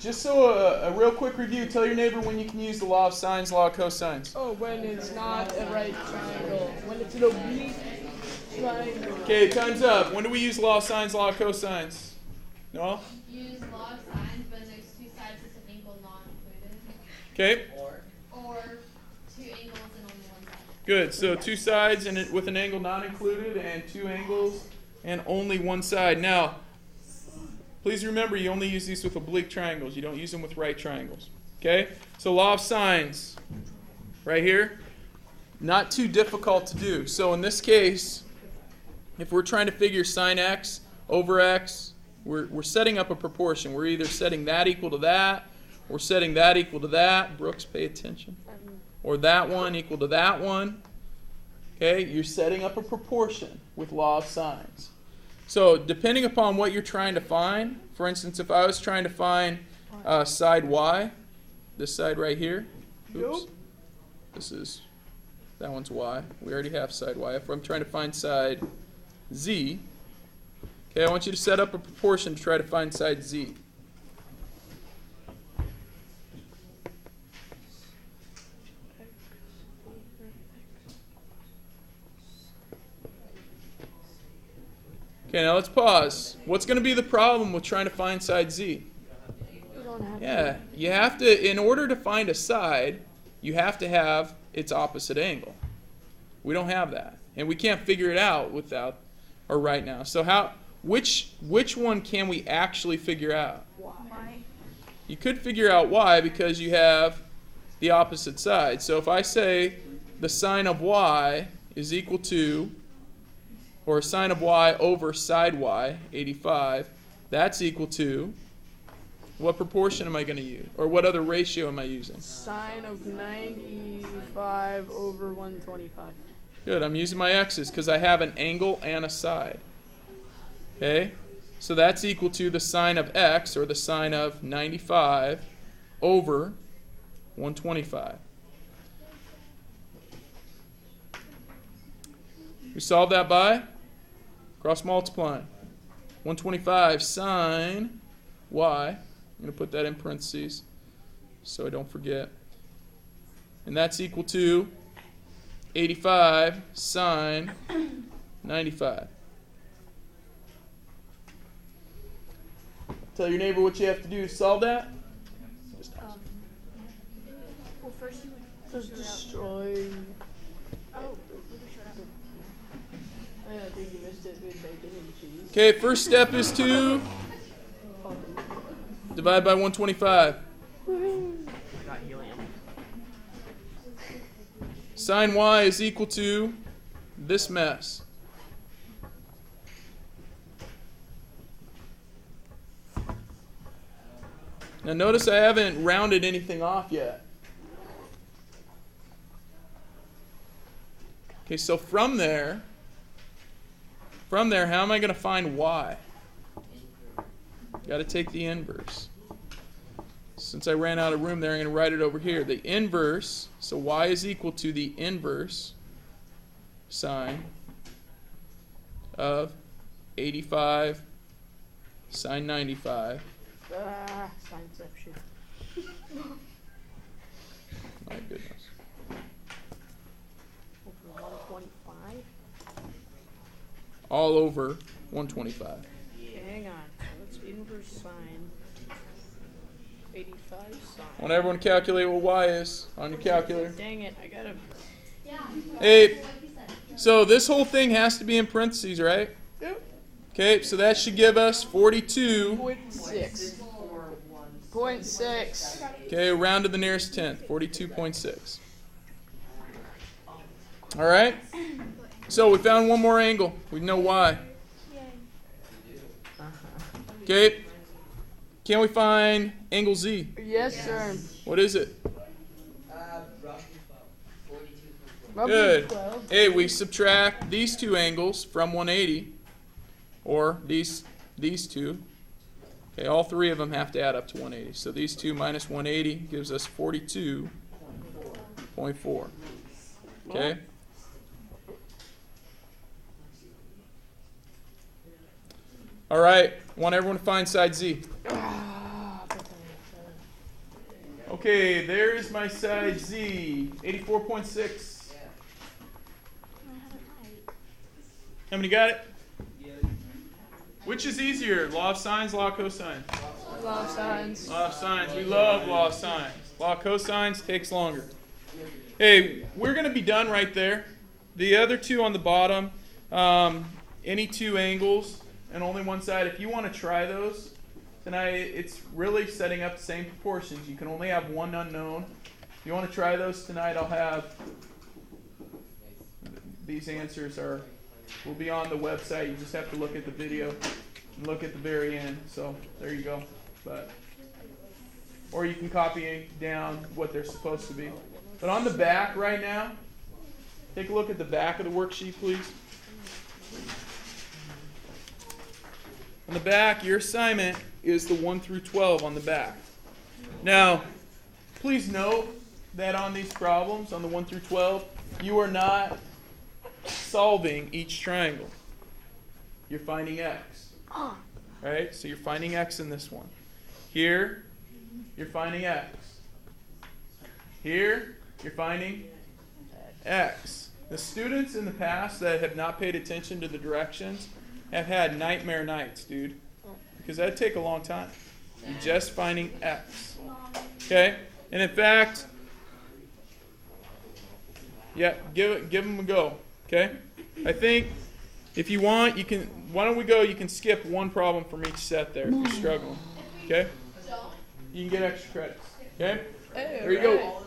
just so a real quick review, tell your neighbor when you can use the law of sines, law of cosines. Oh, when it's not a right triangle. When it's an oblique triangle. Okay, time's up. When do we use law of sines, law of cosines? No? Use law of sines when there's two sides with an angle not included. Okay. Or two angles and only one side. Good. So two sides and with an angle not included, and two angles and only one side. Now, please remember you only use these with oblique triangles. You don't use them with right triangles. Okay? So law of sines, right here, not too difficult to do. So in this case, if we're trying to figure sine x over x, we're setting up a proportion. We're either setting that equal to that, or setting that equal to that. Brooks, pay attention. Or that one equal to that one. Okay? You're setting up a proportion with law of sines. So depending upon what you're trying to find, for instance, if I was trying to find side y, this side right here, oops, that one's y. We already have side y. If I'm trying to find side z, okay, I want you to set up a proportion to try to find side z. Okay, now let's pause. What's going to be the problem with trying to find side z? Yeah, you have to, in order to find a side, you have to have its opposite angle. We don't have that. And we can't figure it out without, or right now. So which one can we actually figure out? Y. You could figure out y because you have the opposite side. So if I say the sine of y is equal to, or sine of y over side y, 85, that's equal to, what proportion am I going to use? Or what other ratio am I using? Sine of 95 over 125. Good, I'm using my x's because I have an angle and a side. Okay, so that's equal to the sine of x, or the sine of 95 over 125. We solve that by cross multiplying. 125 sine y. I'm going to put that in parentheses so I don't forget. And that's equal to 85 sine 95. Tell your neighbor what you have to do to solve that. Well, first you would Just destroy. Oh. I think you missed it with bacon and cheese. Okay, first step is to divide by 125. Sine y is equal to this mess. Now notice I haven't rounded anything off yet. Okay, so from there, how am I going to find y? Got to take the inverse. Since I ran out of room there, I'm going to write it over here. The inverse, so y is equal to the inverse sine of 85 sine 95. Sineception. My goodness. Over 125? All over 125. Hang on. Let's inverse sine. 85 sine. I want everyone to calculate what y is on your calculator. Dang it, I gotta. Yeah. Hey, so this whole thing has to be in parentheses, right? Yep. Okay, so that should give us 42. 0.6. 0.6. Okay, round to the nearest tenth, 42.6. All right? So we found one more angle. We know y. Okay. Can we find angle z? Yes, sir. What is it? Roughly Good. 12. Hey, we subtract these two angles from 180, or these two. Okay, all three of them have to add up to 180. So these two minus 180 gives us 42.4. Okay? All right. Want everyone to find side z. Okay, there's my side Z, 84.6. How many got it? Which is easier, law of sines, law of cosines? Law of sines. Law of sines. We love law of sines. Law of cosines takes longer. Hey, we're going to be done right there. The other two on the bottom, any two angles and only one side. If you want to try those tonight, it's really setting up the same proportions. You can only have one unknown. If you want to try those tonight, I'll have these answers will be on the website. You just have to look at the video and look at the very end. So there you go. Or you can copy down what they're supposed to be. But on the back right now, take a look at the back of the worksheet, please. On the back, your assignment is the 1 through 12 on the back. Now, please note that on these problems, on the 1 through 12, you are not solving each triangle. You're finding x. Right? So you're finding x in this one. Here, you're finding x. Here, you're finding x. The students in the past that have not paid attention to the directions have had nightmare nights, dude. Because that'd take a long time. You're just finding x. Okay? And in fact, yeah, give them a go. Okay? I think if you want, you can. Why don't we go? You can skip one problem from each set there if you're struggling. Okay? You can get extra credits. Okay? There you go.